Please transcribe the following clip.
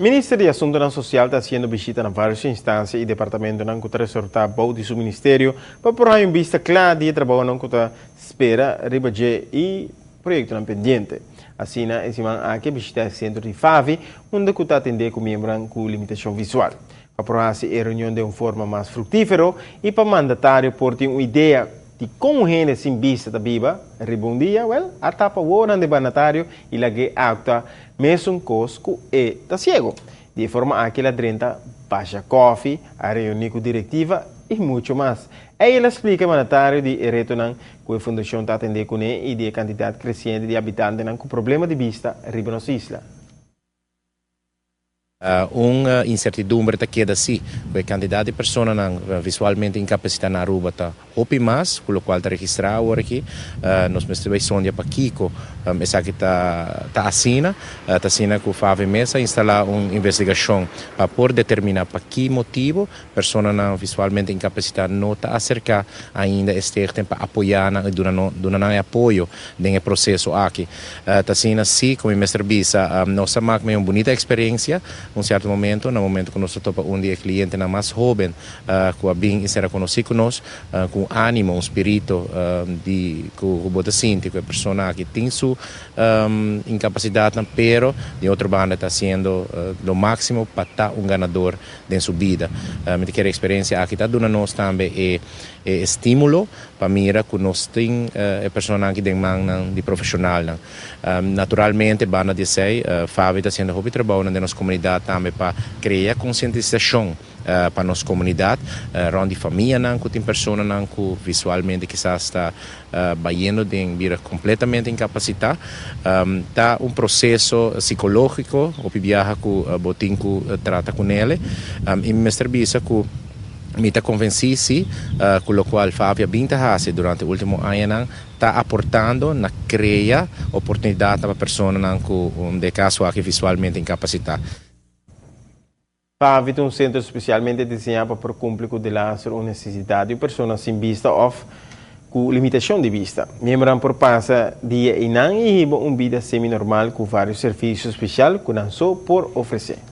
Ministro de Asuntos Social está haciendo visita a várias instâncias e departamentos não que resortar bom de seu ministério para por aí vista clara de trabalho não que espera ribager e projeto não pendente. Assim, esse semana aqui visita o centro de FAVI, onde que está atender com membros com limitação visual. Para por aí a reunião de uma forma mais frutífera e para mandatário por ter uma ideia de como gente sem vista da biba, rebondia, a tapa boa de mandatário e lá que acta mesmo cosco e tá cego. De forma aquela drenta baixa coffee, a reunião com diretiva e muito mais. Aí ela explica ao mandatário de retornar que a fundação está atendendo com ele e de quantidade crescente de habitantes com problema de vista riba nossa isla. Uma incertidumbre está queda assim, porque a quantidade de pessoas visualmente incapacitadas na Aruba está hopi mais, com o qual está registrado aqui. Nós estamos sonhando para Kiko, essa que está assina com o FAVE Mesa instalar uma investigação para poder determinar para que motivo pessoas visualmente incapacitadas não está acercar ainda este tempo para apoiar e dar apoio nesse processo aqui. Está assina sim, como o mestre Bisa, nossa máquina é uma bonita experiência. Um certo momento, no momento que nós topa dia cliente mais jovem, que bem será conhecido conosco, com ânimo, espírito de que o bota sinto que a pessoa que tem sua incapacidade, pero de outra banda está sendo do máximo para estar ganador de sua vida. Me quer experiência aqui está dando nós também estímulo para mira que nós tem a pessoa que tem mão de profissional. Naturalmente, banda de sei, Fábio está sendo muito trabalho na nossa comunidade também para criar conscientização para a nossa comunidade, onde família que tem pessoas que visualmente quizás está baiano de vir completamente incapacitado, está processo psicológico, o viaja que o botinho trata com ele, e me serviço que me está convencido com o qual Fábio Bintahase durante o último ano está aportando na criar oportunidade para pessoas que de caso aqui visualmente incapacitadas. FAVI é um centro especialmente desenhado para cumprir com a necessidade de pessoas sem vista ou com limitação de vista. Membros por passa dia e não e uma vida semi-normal com vários serviços especiais que não só por oferecer.